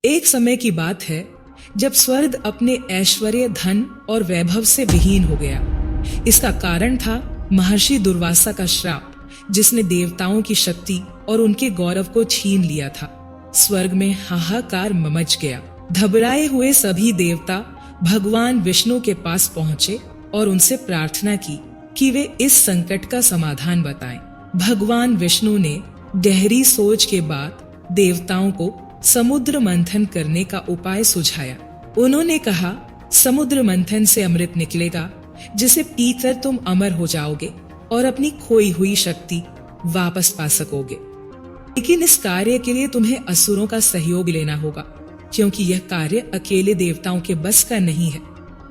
एक समय की बात है जब स्वर्ग अपने ऐश्वर्य, धन और वैभव से विहीन हो गया। इसका कारण था महर्षि दुर्वासा का श्राप, जिसने देवताओं की शक्ति और उनके गौरव को छीन लिया था। स्वर्ग में हाहाकार मच गया। घबराए हुए सभी देवता भगवान विष्णु के पास पहुंचे और उनसे प्रार्थना की कि वे इस संकट का समाधान बताएं। भगवान विष्णु ने गहरी सोच के बाद देवताओं को समुद्र मंथन करने का उपाय सुझाया। उन्होंने कहा, समुद्र मंथन से अमृत निकलेगा, जिसे पीकर तुम अमर हो जाओगे और अपनी खोई हुई शक्ति वापस पा सकोगे। लेकिन इस कार्य के लिए तुम्हें असुरों का सहयोग लेना होगा, क्योंकि यह कार्य अकेले देवताओं के बस का नहीं है।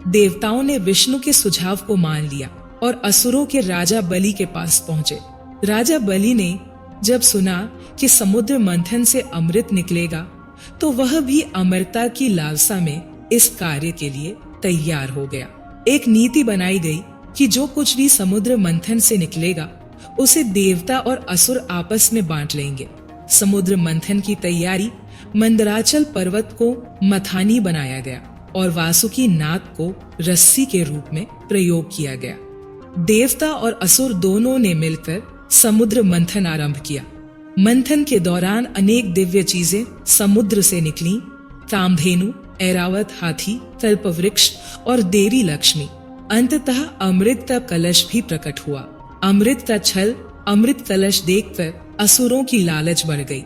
देवताओं ने विष्णु के सुझाव को मान लिया और असुरों के राजा बलि के पास पहुंचे। राजा बलि ने जब सुना कि समुद्र मंथन से अमृत निकलेगा, तो वह भी अमरता की लालसा में इस कार्य के लिए तैयार हो गया। एक नीति बनाई गई कि जो कुछ भी समुद्र मंथन से निकलेगा, उसे देवता और असुर आपस में बांट लेंगे। समुद्र मंथन की तैयारी मंदराचल पर्वत को मथानी बनाया गया और वासुकी नाग को रस्सी के रूप में प्रयोग किया गया। देवता और असुर दोनों ने मिलकर समुद्र मंथन आरंभ किया। मंथन के दौरान अनेक दिव्य चीजें समुद्र से निकली। कामधेनु, ऐरावत हाथी, कल्पवृक्ष और देवी लक्ष्मी। अंततः अमृत का कलश भी प्रकट हुआ। अमृत का छल, अमृत कलश देखकर असुरों की लालच बढ़ गई।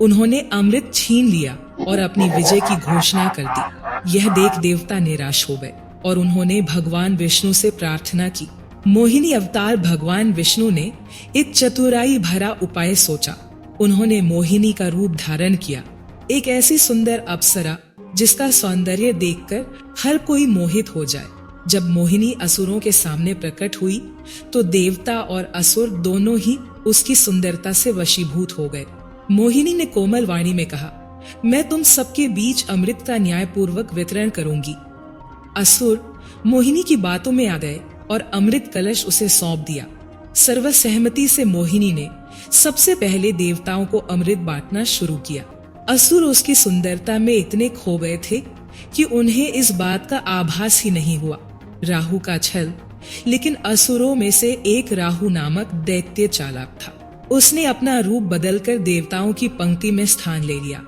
उन्होंने अमृत छीन लिया और अपनी विजय की घोषणा कर दी। यह देख देवता निराश हो गए और उन्होंने भगवान विष्णु से प्रार्थना की। मोहिनी अवतार भगवान विष्णु ने एक चतुराई भरा उपाय सोचा। उन्होंने मोहिनी का रूप धारण किया, एक ऐसी सुंदर अप्सरा जिसका सौंदर्य देखकर हर कोई मोहित हो जाए। जब मोहिनी असुरों के सामने प्रकट हुई, तो देवता और असुर दोनों ही उसकी सुंदरता से वशीभूत हो गए। मोहिनी ने कोमल वाणी में कहा, मैं तुम सबके बीच अमृत का न्यायपूर्वक वितरण करूंगी। असुर मोहिनी की बातों में आ गए और अमृत कलश उसे सौंप दिया। सर्वसहमति से मोहिनी ने सबसे पहले देवताओं को अमृत बांटना शुरू किया। असुर उसकी सुंदरता में इतने खो गए थे कि उन्हें इस बात का आभास ही नहीं हुआ। राहु का छल। लेकिन असुरों में से एक राहु नामक दैत्य चालाक था। उसने अपना रूप बदलकर देवताओं की पंक्ति में स्थान ले लिया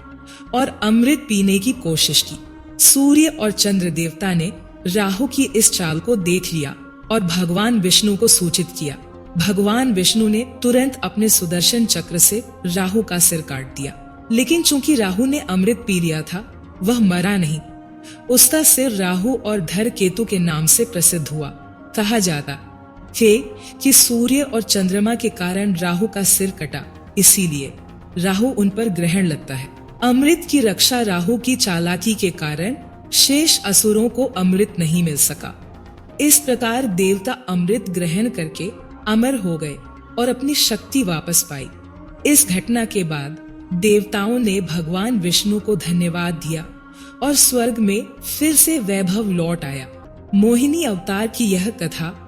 और अमृत पीने की कोशिश की। सूर्य और चंद्र देवता ने राहु की इस चाल को देख लिया और भगवान विष्णु को सूचित किया। भगवान विष्णु ने तुरंत अपने सुदर्शन चक्र से राहु का सिर काट दिया। लेकिन चूंकि राहु ने अमृत पी लिया था, वह मरा नहीं। उसका सिर राहु और धर केतु के नाम से प्रसिद्ध हुआ। कहा जाता है कि सूर्य और चंद्रमा के कारण राहु का सिर कटा, इसीलिए राहु उन पर ग्रहण लगता है। अमृत की रक्षा राहु की चालाकी के कारण शेष असुरों को अमृत नहीं मिल सका। इस प्रकार देवता अमृत ग्रहण करके अमर हो गए और अपनी शक्ति वापस पाई। इस घटना के बाद देवताओं ने भगवान विष्णु को धन्यवाद दिया और स्वर्ग में फिर से वैभव लौट आया। मोहिनी अवतार की यह कथा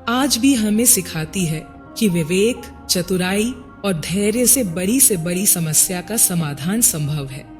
आज भी हमें सिखाती है कि विवेक, चतुराई और धैर्य से बड़ी समस्या का समाधान संभव है।